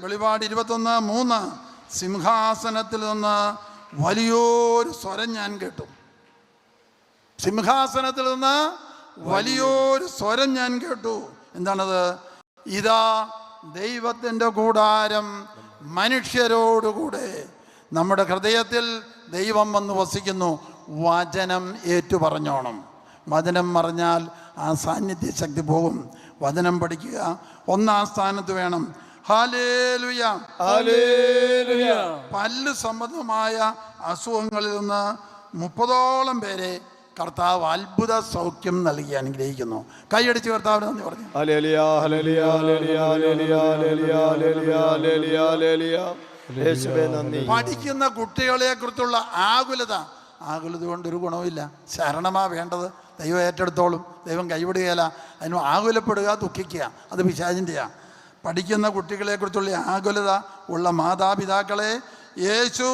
വെളിപാട് 21:3 സിംഹാസനത്തിൽ നിന്ന് വലിയൊരു സ്വരം ഞാൻ കേട്ടു. സിംഹാസനത്തിൽ നിന്ന് വലിയൊരു സ്വരം ഞാൻ കേട്ടു. എന്താണത്? ഇതാ ദൈവത്തിൻ്റെ കൂടാരം മനുഷ്യരോടുകൂടെ. നമ്മുടെ ഹൃദയത്തിൽ ദൈവം വന്ന് വസിക്കുന്നു. വചനം ഏറ്റുപറഞ്ഞോണം. വചനം പറഞ്ഞാൽ ആ സാന്നിധ്യ ശക്തി പോകും. വചനം പഠിക്കുക ഒന്നാം സ്ഥാനത്ത് വേണം. Hallelujah, hallelujah. പല്ല് സംബന്ധമായ അസുഖങ്ങളിൽ നിന്ന് 30ഓളം പേരെ കർത്താവ് അത്ഭുത സൗഖ്യം നൽകി അനുഗ്രഹിക്കുന്നു. കൈയടിച്ച് കർത്താവിന് നന്ദി പറഞ്ഞു. Hallelujah, hallelujah, hallelujah, hallelujah, hallelujah, hallelujah, hallelujah. യേശുവേ നന്ദി. പഠിക്കുന്ന കുട്ടികളെ കുറിച്ചുള്ള ആകുലത കൊണ്ടൊരു ഗുണവുമില്ല. ശരണമാ വേണ്ടത്. ദൈവം ഏറ്റെടുത്തോളും. ദൈവം കൈവിടുകയില്ല. അതിന് ആകുലപ്പെടുക, ദുഃഖിക്കുക, അത് പിശാചിൻ്റെയാണ്. പഠിക്കുന്ന കുട്ടികളെക്കുറിച്ചുള്ള ആകുലത ഉള്ള മാതാപിതാക്കളെ യേശു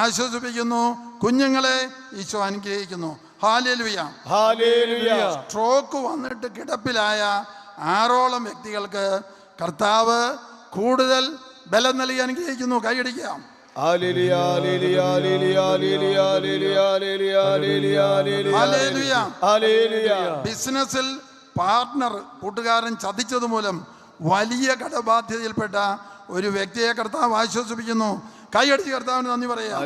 ആശ്വസിപ്പിക്കുന്നു. കുഞ്ഞുങ്ങളെ ഈശോ അനുഗ്രഹിക്കുന്നു. Hallelujah, hallelujah. സ്ട്രോക്ക് വന്നിട്ട് കിടപ്പിലായ 6ഓളം വ്യക്തികൾക്ക് കർത്താവ് കൂടുതൽ ബലം നൽകി അനുഗ്രഹിക്കുന്നു. കൈയടിക്കാം. Hallelujah, hallelujah, hallelujah, hallelujah, hallelujah, hallelujah, hallelujah, hallelujah. ബിസിനസ്സിൽ പാർട്ട്ണർ കൂട്ടുകാരൻ ചതിച്ചത് മൂലം വലിയ കടബാധ്യതയിൽപ്പെട്ട ഒരു വ്യക്തിയെ കർത്താവ് ആശ്വസിപ്പിക്കുന്നു. കൈയടിച്ച് കർത്താവിന് നന്ദി പറയാം.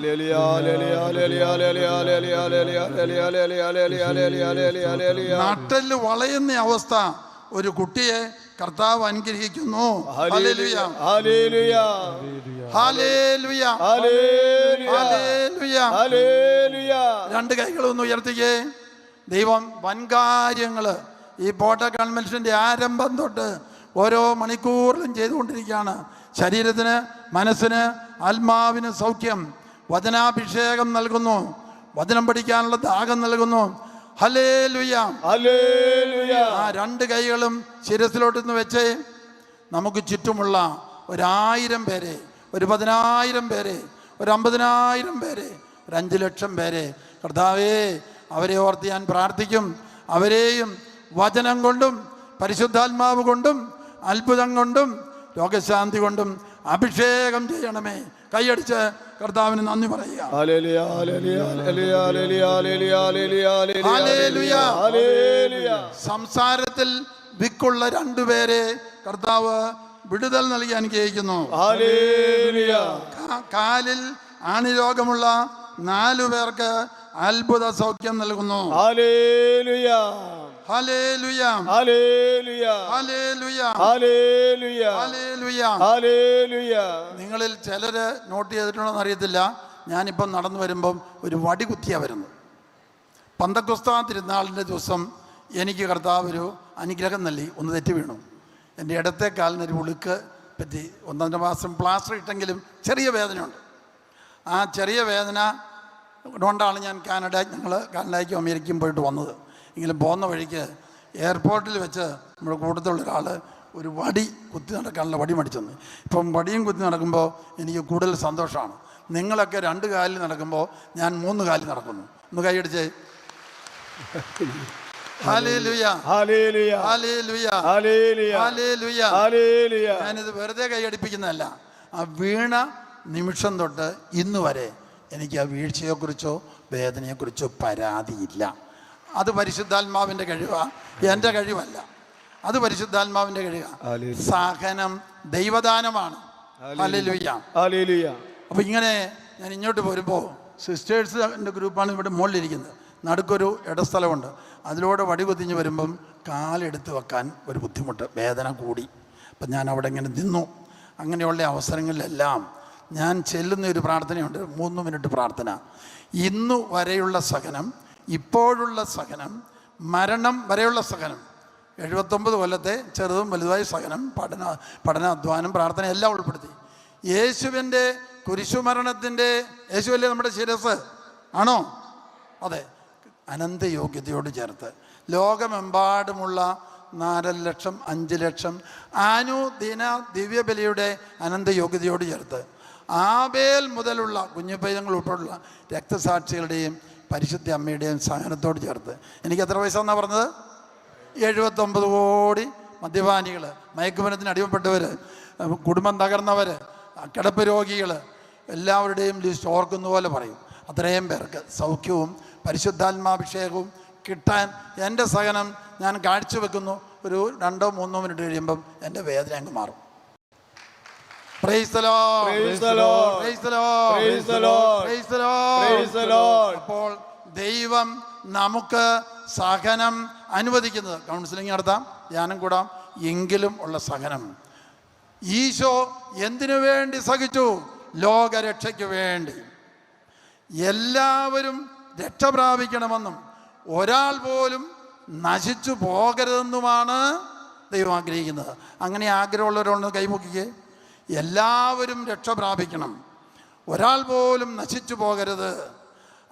നട്ടെല്ല് വളയുന്ന അവസ്ഥ ഒരു കുട്ടിയെ കർത്താവ് അനുഗ്രഹിക്കുന്നു. Hallelujah, hallelujah, hallelujah, hallelujah, hallelujah. രണ്ട് കൈകളൊന്ന് ഉയർത്തിക്കേ. ദൈവം വൻകാര്യങ്ങൾ ഈ പോട്ട കൺവെൻഷൻ്റെ ആരംഭം തൊട്ട് ഓരോ മണിക്കൂറിലും ചെയ്തുകൊണ്ടിരിക്കുകയാണ്. ശരീരത്തിന്, മനസ്സിന്, ആത്മാവിന് സൗഖ്യം. വചനാഭിഷേകം നൽകുന്നു. വചനം പഠിക്കാനുള്ള ദാഹം നൽകുന്നു. Hallelujah, hallelujah. ആ രണ്ട് കൈകളും ശിരസിലോട്ടൊന്ന് വെച്ചേ. നമുക്ക് ചുറ്റുമുള്ള 1000 പേരെ, 10,000 പേരെ, 50,000 പേരെ, 5 ലക്ഷം പേരെ കർത്താവേ, അവരെ ഓർത്ത് ഞാൻ പ്രാർത്ഥിക്കും. അവരെയും വചനം കൊണ്ടും പരിശുദ്ധാത്മാവ് കൊണ്ടും അത്ഭുതം കൊണ്ടും രോഗശാന്തി കൊണ്ടും അഭിഷേകം ചെയ്യണമേ. കൈയടിച്ച് കർത്താവിന് നന്ദി പറയുക. Hallelujah, hallelujah, hallelujah, hallelujah, hallelujah, hallelujah, hallelujah. സംസാരത്തിൽ വിക്കുള്ള 2 പേരെ കർത്താവ് വിടുതൽ നൽകി അനുഗ്രഹിക്കുന്നു. ഹല്ലേലൂയ. കാലിൽ ആണിരോഗമുള്ള 4 പേർക്ക് അത്ഭുത സൗഖ്യം നൽകുന്നു. Hallelujah, hallelujah, hallelujah, hallelujah, hallelujah, hallelujah. Hallelujah. നിങ്ങളിൽ ചിലർ നോട്ട് ചെയ്തിട്ടുണ്ടോയെന്ന് അറിയത്തില്ല. ഞാനിപ്പം നടന്നു വരുമ്പം ഒരു വടി കുത്തിയാണ് വരുന്നത്. പന്തക്കുസ്താ തിരുനാളിൻ്റെ ദിവസം എനിക്ക് കർത്താവ് ഒരു അനുഗ്രഹം നൽകി. ഒന്ന് തെറ്റി വീണു. എൻ്റെ ഇടത്തെ കാലിനൊരു ഉളുക്ക് പറ്റി. 1.5 മാസം പ്ലാസ്റ്റർ ഇട്ടെങ്കിലും ചെറിയ വേദനയുണ്ട്. ആ ചെറിയ വേദന കൊണ്ടാണ് ഞാൻ ഞങ്ങൾ കാനഡയ്ക്കും അമേരിക്കയും പോയിട്ട് വന്നത്. എങ്കിലും പോകുന്ന വഴിക്ക് എയർപോർട്ടിൽ വെച്ച് നമ്മുടെ കൂട്ടത്തിലുള്ള ഒരാൾ ഒരു വടി കുത്തി നടക്കാനുള്ള വടി മടിച്ചെന്ന്. ഇപ്പം വടിയും കുത്തി നടക്കുമ്പോൾ എനിക്ക് കൂടുതൽ സന്തോഷമാണ്. നിങ്ങളൊക്കെ 2 കാലിൽ നടക്കുമ്പോൾ ഞാൻ 3 കാലിൽ നടക്കുന്നു. ഒന്ന് കൈയടിച്ചേ. Hallelujah, hallelujah, hallelujah, hallelujah, hallelujah, hallelujah. ഞാനിത് വെറുതെ കൈയടിപ്പിക്കുന്നതല്ല. ആ വീണ നിമിഷം തൊട്ട് ഇന്ന് വരെ എനിക്ക് ആ വീഴ്ചയെക്കുറിച്ചോ വേദനയെക്കുറിച്ചോ പരാതിയില്ല. അത് പരിശുദ്ധാത്മാവിൻ്റെ കഴിവാണ്, എൻ്റെ കഴിവല്ല. അത് പരിശുദ്ധാത്മാവിൻ്റെ കഴിവാണ്. സഹനം ദൈവദാനമാണ്. Hallelujah, hallelujah. അപ്പോൾ ഇങ്ങനെ ഞാൻ ഇങ്ങോട്ട് പോരുമ്പോൾ സിസ്റ്റേഴ്സിൻ്റെ ഗ്രൂപ്പാണ് ഇവിടെ മുകളിലിരിക്കുന്നത്. നടുക്കൊരു ഇടസ്ഥലമുണ്ട്. അതിലൂടെ വടി കുത്തിഞ്ഞ് വരുമ്പം കാലെടുത്ത് വെക്കാൻ ഒരു ബുദ്ധിമുട്ട്, വേദന കൂടി. അപ്പം ഞാൻ അവിടെ ഇങ്ങനെ നിന്നു. അങ്ങനെയുള്ള അവസരങ്ങളിലെല്ലാം ഞാൻ ചെല്ലുന്ന ഒരു പ്രാർത്ഥനയുണ്ട്, 3 മിനിറ്റ് പ്രാർത്ഥന. ഇന്നു വരെയുള്ള സഹനം, ഇപ്പോഴുള്ള സഹനം, മരണം വരെയുള്ള സഹനം, 79 കൊല്ലത്തെ ചെറുതും വലുതായ സഹനം, പഠനാധ്വാനം, പ്രാർത്ഥന എല്ലാം ഉൾപ്പെടുത്തി. യേശുവിൻ്റെ കുരിശുമരണത്തിൻ്റെ, യേശുവല്ലേ നമ്മുടെ ശിരസ് ആണോ? അതെ. അനന്തയോഗ്യതയോട് ചേർത്ത് ലോകമെമ്പാടുമുള്ള 4 ലക്ഷം 5 ലക്ഷം അനുദിന ദിവ്യബലിയുടെ അനന്തയോഗ്യതയോട് ചേർത്ത് ആബേൽ മുതലുള്ള കുഞ്ഞുപൈതങ്ങൾ ഉൾപ്പെടെയുള്ള രക്തസാക്ഷികളുടെയും പരിശുദ്ധ അമ്മയുടെയും സഹനത്തോട് ചേർത്ത്. എനിക്ക് എത്ര വയസ്സാണെന്നാണ് പറഞ്ഞത്? 79 കോടി മദ്യപാനികൾ, മയക്കുമരുന്നിന് അടിമപ്പെട്ടവർ, കുടുംബം തകർന്നവർ, കിടപ്പ് രോഗികൾ, എല്ലാവരുടെയും ലിസ്റ്റ് ഓർക്കുന്ന പോലെ പറയും. അത്രയും പേർക്ക് സൗഖ്യവും പരിശുദ്ധാത്മാഭിഷേകവും കിട്ടാൻ എൻ്റെ സഹനം ഞാൻ കാഴ്ചവെക്കുന്നു. ഒരു 2-3 മിനിറ്റ് കഴിയുമ്പം എൻ്റെ വേദന അങ്ങ് മാറും. Praise the Lord. Praise the Lord. Praise the Lord. Praise the Lord. Praise the Lord. Praise the Lord. അപ്പോൾ ദൈവം നമുക്ക് സഹനം അനുവദിക്കുന്നത്, കൗൺസിലിംഗ് നടത്താം, ധ്യാനം കൂടാം, എങ്കിലും ഉള്ള സഹനം. ഈശോ എന്തിനു വേണ്ടി സഹിച്ചു? ലോകരക്ഷയ്ക്ക് വേണ്ടി. എല്ലാവരും രക്ഷ പ്രാപിക്കണമെന്നും ഒരാൾ പോലും നശിച്ചു പോകരുതെന്നുമാണ് ദൈവം ആഗ്രഹിക്കുന്നത്. അങ്ങനെ ആഗ്രഹമുള്ളവരൊന്ന് കൈമുക്കിക്കേ. എല്ലാവരും രക്ഷ പ്രാപിക്കണം, ഒരാൾ പോലും നശിച്ചു പോകരുത്.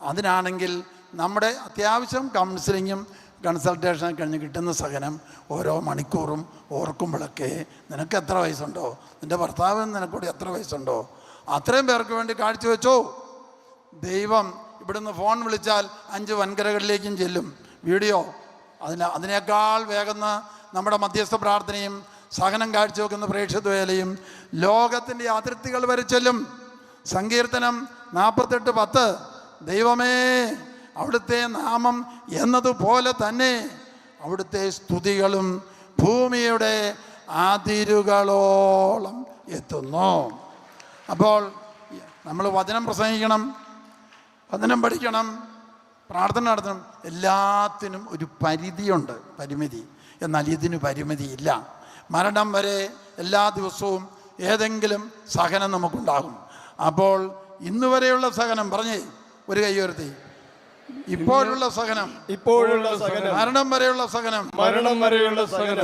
അതിനാണെങ്കിൽ നമ്മുടെ അത്യാവശ്യം കൗൺസിലിങ്ങും കൺസൾട്ടേഷനൊക്കെ കഴിഞ്ഞ് കിട്ടുന്ന സഹനം ഓരോ മണിക്കൂറും ഓർക്കുമ്പോഴൊക്കെ നിനക്ക് എത്ര വയസ്സുണ്ടോ, നിൻ്റെ ഭർത്താവിന് നിനക്കൂടി എത്ര വയസ്സുണ്ടോ, അത്രയും പേർക്ക് വേണ്ടി കാഴ്ചവെച്ചോ. ദൈവം ഇവിടുന്ന് ഫോൺ വിളിച്ചാൽ 5 വൻകരകളിലേക്കും ചെല്ലും. വീഡിയോ അതിനേക്കാൾ വേഗം നമ്മുടെ മധ്യസ്ഥ പ്രാർത്ഥനയും സഹനം കാഴ്ചവെക്കുന്ന പ്രേക്ഷിതവേലയും ലോകത്തിൻ്റെ അതിർത്തികൾ വരെ ചെല്ലും. സങ്കീർത്തനം 48:10 ദൈവമേ അവിടുത്തെ നാമം എന്നതുപോലെ തന്നെ അവിടുത്തെ സ്തുതികളും ഭൂമിയുടെ അതിരുകളോളം എത്തുന്നു. അപ്പോൾ നമ്മൾ വചനം പ്രസംഗിക്കണം, വചനം പഠിക്കണം, പ്രാർത്ഥന നടത്തണം. എല്ലാത്തിനും ഒരു പരിധിയുണ്ട്, പരിമിതി. എന്നാൽ ഇതിന് പരിമിതിയില്ല. മരണം വരെ എല്ലാ ദിവസവും ഏതെങ്കിലും സഹനം നമുക്കുണ്ടാകും. അപ്പോൾ ഇന്ന് വരെയുള്ള സഹനം പറഞ്ഞേ, ഒരു കൈ ഉയർത്തി. ഇപ്പോഴുള്ള സഹനം, മരണം വരെയുള്ള സഹനം,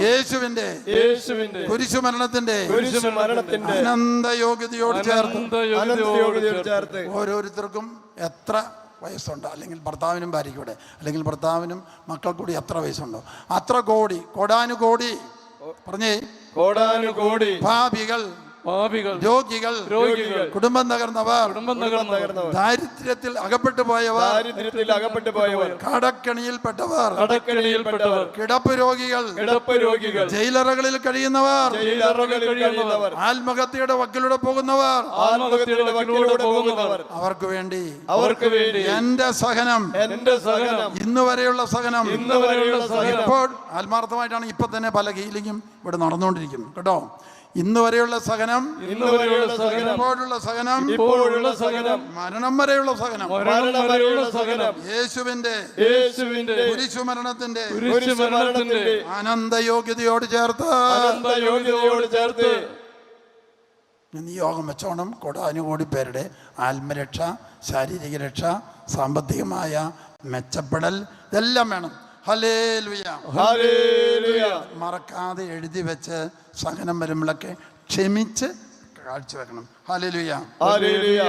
യേശുവിന്റെ കുരിശുമരണത്തിന്റെ അനന്തയോഗ്യതയോട് ചേർത്ത് ഓരോരുത്തർക്കും എത്ര വയസ്സുണ്ട്, അല്ലെങ്കിൽ ഭർത്താവിനും ഭാര്യയ്ക്കൂടെ, അല്ലെങ്കിൽ ഭർത്താവിനും മക്കൾക്കൂടി എത്ര വയസ്സുണ്ടോ അത്ര കോടി, കോടാനുകോടി പറഞ്ഞേ, കോടാനുകോടി പാപികൾ, രോഗികൾ, കുടുംബം തകർന്നവർ, ദാരിദ്ര്യത്തിൽ അകപ്പെട്ടു പോയവർ, കടക്കണിയിൽപ്പെട്ടവർ, കിടപ്പ് രോഗികൾ, ജയിലറകളിൽ കഴിയുന്നവർ, ആത്മഹത്യയുടെ വക്കിലൂടെ പോകുന്നവർ, അവർക്ക് വേണ്ടി എന്റെ സഹനം, ഇന്ന് വരെയുള്ള സഹനം. ഇപ്പോൾ ആത്മാർത്ഥമായിട്ടാണ് ഇപ്പൊ തന്നെ പല ഹീലിംഗും ഇവിടെ നടന്നുകൊണ്ടിരിക്കും കേട്ടോ. ഇന്ന് വരെയുള്ള സഹനം, ഇപ്പോഴുള്ള സഹനം, മരണം വരെയുള്ള സഹനം, യേശുവിന്റെ കുരിശുമരണത്തിന്റെ അനന്തയോഗ്യതയോട് ചേർത്ത് നിയോഗം വെച്ചോണം. കോടാനുകോടി പേരുടെ ആത്മരക്ഷ, ശാരീരിക രക്ഷ, സാമ്പത്തികമായ മെച്ചപ്പെടൽ, ഇതെല്ലാം വേണം. Hallelujah, hallelujah. മറക്കാതെ എഴുതി വെച്ച് സഹനം വരുമ്പോഴൊക്കെ ക്ഷമിച്ച് കാഴ്ചവെക്കണം. Hallelujah, hallelujah.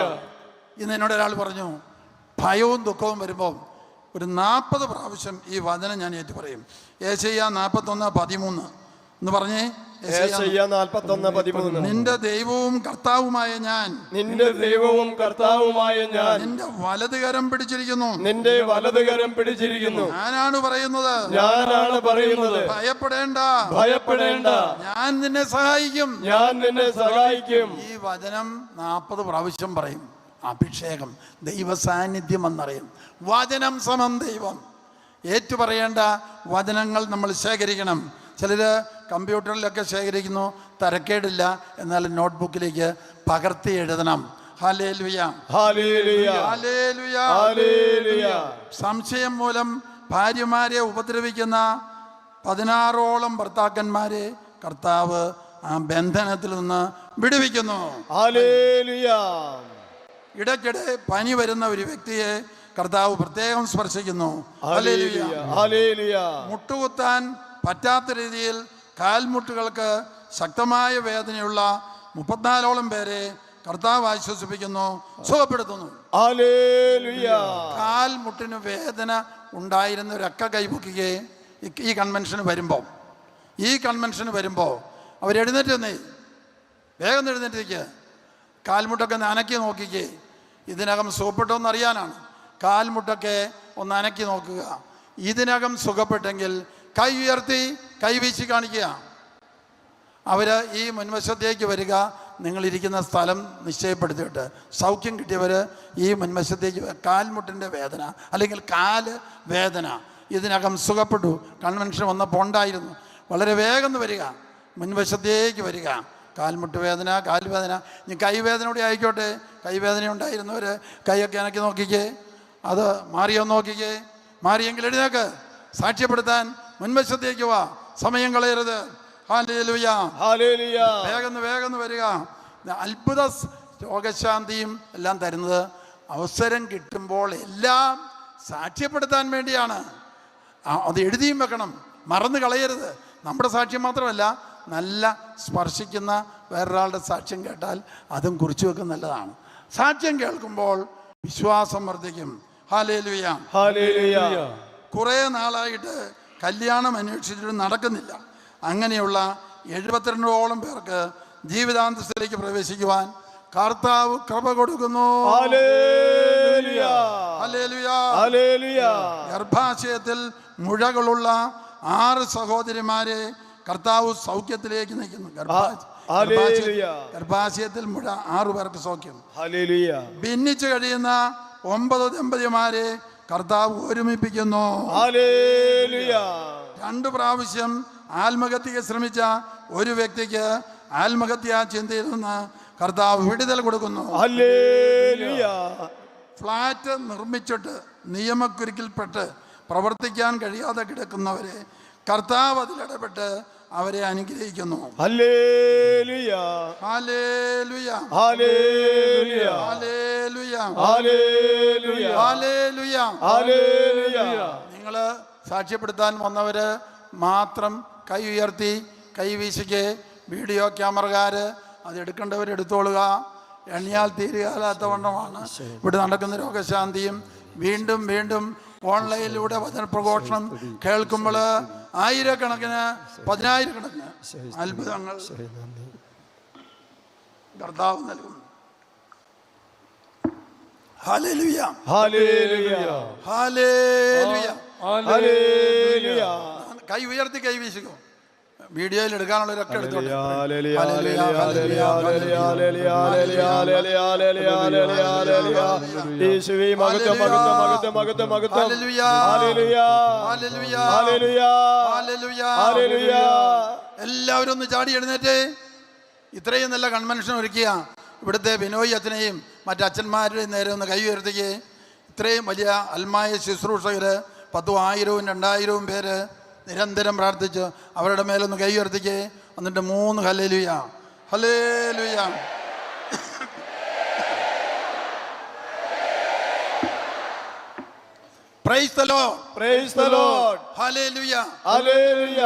ഇന്ന് എന്നോട് ഒരാൾ പറഞ്ഞു, ഭയവും ദുഃഖവും വരുമ്പോൾ ഒരു 40 പ്രാവശ്യം ഈ വചനം ഞാൻ ഏറ്റു പറയും. യെശയ്യാ 41:13 എന്ന് പറഞ്ഞേ. യെശയ്യാ 41:13 നിന്റെ ദൈവവും കർത്താവുമായ ഞാൻ, നിന്റെ ദൈവവും കർത്താവുമായ ഞാൻ നിന്റെ വലതുകരം പിടിച്ചിരിക്കുന്നു, നിന്റെ വലതുകരം പിടിച്ചിരിക്കുന്നു. ഞാനാണ് പറയുന്നത്, ഞാനാണ് പറയുന്നത്. ഭയപ്പെടേണ്ട, ഭയപ്പെടേണ്ട, ഞാൻ നിന്നെ സഹായിക്കും, ഞാൻ നിന്നെ സഹായിക്കും. ഈ വചനം 40 പ്രാവശ്യം പറയും. അഭിഷേകം, ദൈവ സാന്നിധ്യം എന്നറിയും. വചനം സമം ദൈവം. ഏറ്റുപറയേണ്ട വചനങ്ങൾ നമ്മൾ ശേഖരിക്കണം. ചിലർ കമ്പ്യൂട്ടറിലൊക്കെ ശേഖരിക്കുന്നു, തരക്കേടില്ല, എന്നാൽ നോട്ട്ബുക്കിലേക്ക് പകർത്തി എഴുതണം. Hallelujah, hallelujah, hallelujah, hallelujah. സംശയം മൂലം ഭാര്യമാരെ ഉപദ്രവിക്കുന്ന 16ഓളം ഭർത്താക്കന്മാരെ കർത്താവ് ആ ബന്ധനത്തിൽ നിന്ന് വിടുവിക്കുന്നു. ഹല്ലേലൂയ. ഇടയ്ക്കിടെ പനി വരുന്ന ഒരു വ്യക്തിയെ കർത്താവ് പ്രത്യേകം സ്പർശിക്കുന്നു. Hallelujah, hallelujah. മുട്ടുകുത്താൻ പറ്റാത്ത രീതിയിൽ കാൽമുട്ടുകൾക്ക് ശക്തമായ വേദനയുള്ള 34ഓളം പേരെ കർത്താവ് ആശ്വസിപ്പിക്കുന്നു, സുഖപ്പെടുത്തുന്നു. ഹല്ലേലൂയ. കാൽമുട്ടിന് വേദന ഉണ്ടായിരുന്നവരൊക്കെ കൈപൊക്കുകയെ ഈ കൺവെൻഷന് വരുമ്പോൾ അവരെഴുന്നേറ്റ് വന്നേ, വേഗം എഴുന്നേറ്റിരിക്കുക. കാൽമുട്ടൊക്കെ ഒന്ന് അനക്കി നോക്കിക്കേ. ഇതിനകം സുഖപ്പെട്ടോന്ന് അറിയാനാണ്. കാൽമുട്ടൊക്കെ ഒന്ന് അനക്കി നോക്കുക. ഇതിനകം സുഖപ്പെട്ടെങ്കിൽ കൈ ഉയർത്തി കൈ വീശി കാണിക്കുക. അവർ ഈ മുൻവശത്തേക്ക് വരിക. നിങ്ങളിരിക്കുന്ന സ്ഥലം നിശ്ചയപ്പെടുത്തിയിട്ട് സൗഖ്യം കിട്ടിയവർ ഈ മുൻവശത്തേക്ക് കാൽമുട്ടിൻ്റെ വേദന അല്ലെങ്കിൽ കാല് വേദന ഇതിനകം സുഖപ്പെട്ടു. കൺവെൻഷൻ വന്നപ്പോൾ ഉണ്ടായിരുന്നു. വളരെ വേഗം വരിക, മുൻവശത്തേക്ക് വരിക. കാൽമുട്ട് വേദന, കാൽവേദന, ഇനി കൈവേദന കൂടി ആയിക്കോട്ടെ. കൈവേദന ഉണ്ടായിരുന്നവർ കൈയൊക്കെ അനക്കി നോക്കിക്കേ, അത് മാറിയോ നോക്കിക്കേ. മാറിയെങ്കിൽ എഴുന്നേക്ക്, സാക്ഷ്യപ്പെടുത്താൻ മുൻവശത്തേക്ക് വാ, സമയം കളയരുത്. Hallelujah, hallelujah. വേഗം വരിക. അത്ഭുത രോഗശാന്തിയും എല്ലാം തരുന്നത് അവസരം കിട്ടുമ്പോൾ എല്ലാം സാക്ഷ്യപ്പെടുത്താൻ വേണ്ടിയാണ്. അത് എഴുതിയും വെക്കണം, മറന്നു കളയരുത്. നമ്മുടെ സാക്ഷ്യം മാത്രമല്ല, നല്ല സ്പർശിക്കുന്ന വേറൊരാളുടെ സാക്ഷ്യം കേട്ടാൽ അതും കുറിച്ചു വെക്കുന്ന നല്ലതാണ്. സാക്ഷ്യം കേൾക്കുമ്പോൾ വിശ്വാസം വർദ്ധിക്കും. Hallelujah, hallelujah. കുറേ നാളായിട്ട് കല്യാണം അന്വേഷിച്ചിട്ട് നടക്കുന്നില്ല. അങ്ങനെയുള്ള 72ഓളം പേർക്ക് ജീവിതാന്തസ്സിലേക്ക് പ്രവേശിക്കുവാൻ കർത്താവ് കൃപ കൊടുക്കുന്നു. Hallelujah, hallelujah, hallelujah. ഗർഭാശയത്തിൽ മുഴകളുള്ള 6 സഹോദരിമാരെ കർത്താവ് സൗഖ്യത്തിലേക്ക് നയിക്കുന്നു. ഗർഭാശയത്തിൽ മുഴ 6 പേർക്ക് സൗഖ്യം. ഹല്ലേലൂയ. ഭിന്നിച്ചു കഴിയുന്ന 9 ദമ്പതിമാരെ കർത്താവ് ഒരുമിപ്പിക്കുന്നു. ഹല്ലേലൂയ. 2 പ്രാവശ്യം ആത്മഹത്യക്ക് ശ്രമിച്ച ഒരു വ്യക്തിക്ക് ആത്മഹത്യാ ചിന്തയിൽ നിന്ന് കർത്താവ് വിടുതൽ കൊടുക്കുന്നു. ഹല്ലേലൂയ. ഫ്ലാറ്റ് നിർമ്മിച്ചിട്ട് നിയമക്കുരുക്കിൽപ്പെട്ട് പ്രവർത്തിക്കാൻ കഴിയാതെ കിടക്കുന്നവരെ കർത്താവ് അതിലിടപെട്ട് അവരെ അനുഗ്രഹിക്കുന്നു. Hallelujah, hallelujah, hallelujah, hallelujah, hallelujah, hallelujah, hallelujah. നിങ്ങൾ സാക്ഷ്യപ്പെടുത്താൻ വന്നവര് മാത്രം കൈ ഉയർത്തി കൈ വീശിക്ക്. വീഡിയോ ക്യാമറക്കാർ അത് എടുക്കേണ്ടവരെടുത്തോളുക. എണ്ണിയാൽ തീരുകാലാത്ത വണ്ണമാണ് ഇവിടെ നടക്കുന്ന രോഗശാന്തിയും. വീണ്ടും വീണ്ടും ഓൺലൈനിലൂടെ വചന പ്രഘോഷണം കേൾക്കുമ്പോൾ ആയിരക്കണക്കിന് 10,000-കണക്കിന് അത്ഭുതങ്ങൾ കർത്താവ് നൽകും. Hallelujah, hallelujah, hallelujah, hallelujah. കൈ ഉയർത്തി കൈ വീശുക. വീഡിയോയിൽ എടുക്കാനുള്ളവരൊക്കെ എടുത്തോട്ടെ. Hallelujah, hallelujah, hallelujah, hallelujah, hallelujah, hallelujah, hallelujah. യേശുവേ മഹത്വം, മഹത്വം, മഹത്വം, മഹത്വം, മഹത്വം. Hallelujah, hallelujah, hallelujah, hallelujah, hallelujah, hallelujah. എല്ലാവരും ഒന്ന് ചാടി എഴുന്നേറ്റ്. ഇത്രയും നല്ല കൺവെൻഷൻ ഒരുക്കിയ ഇവിടുത്തെ ബിനോയ് അച്ഛനെയും മറ്റച്ഛന്മാരുടെയും നേരെ ഒന്ന് കൈ ഉയർത്തിക്കേ. ഇത്രയും വലിയ അൽമായ ശുശ്രൂഷകർ 10,000, 1000, 2000 പേര് നിരന്തരം പ്രാർത്ഥിച്ച് അവരുടെ മേലൊന്ന് കൈ ഉയർത്തിക്കേ. എന്നിട്ട് 3 hallelujah, hallelujah. Praise the Lord, praise the Lord. Hallelujah, hallelujah,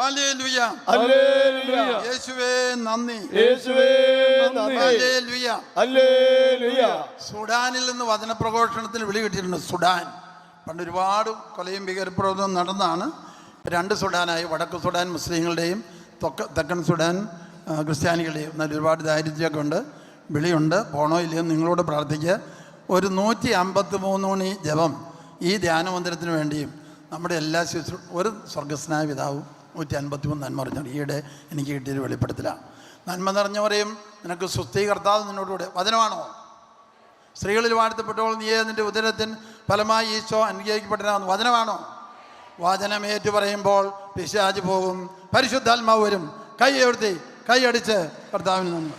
hallelujah, hallelujah. യേശുവേ നന്ദി, യേശുവേ നന്ദി. ഹല്ലേലൂയ. ഹല്ലേലൂയ. സുഡാനിൽ നിന്ന് വചനപ്രഘോഷണത്തിന് വിളി കിട്ടിയിട്ടുണ്ട്. സുഡാൻ പണ്ട് ഒരുപാട് കൊലയും ഭീകരപ്രവർത്തനം നടന്നാണ്. 2 സുഡാനായി. വടക്ക് സുഡാൻ മുസ്ലിങ്ങളുടെയും തെക്കൻ സുഡാൻ ക്രിസ്ത്യാനികളുടെയും. എന്നാൽ ഒരുപാട് ദാരിദ്ര്യമൊക്കെ ഉണ്ട്. വിളിയുണ്ട്. പോണോ ഇല്ലയോ നിങ്ങളോട് പ്രാർത്ഥിക്കുക. ഒരു 153 മണി ജപം ഈ ധ്യാനമന്ദിരത്തിന് വേണ്ടിയും നമ്മുടെ എല്ലാ ഒരു സ്വർഗസ്നായ പിതാവും 153 നന്മ അറിഞ്ഞാൽ ഈയിടെ എനിക്ക് കിട്ടിയൊരു വെളിപ്പെടുത്തലാണ്. നന്മ നിറഞ്ഞവരെയും നിനക്ക് സ്വസ്തി കർത്താവ് നിന്നോടുകൂടെ. വചനമാണോ? സ്ത്രീകളിൽ വാഴ്ത്തപ്പെട്ടവൾ നീയെ നിൻ്റെ ഉദരത്തിൻ ഫലമായി ഈശോ അനുഗ്രഹിക്കപ്പെട്ടവനാകുന്നു. വചനമാണോ? വചനം ഏറ്റു പറയുമ്പോൾ പിശാച് പോകും, പരിശുദ്ധാത്മാവ് വരും. കൈ ഉയർത്തി കൈ അടിച്ച് കർത്താവിന് നന്ദി.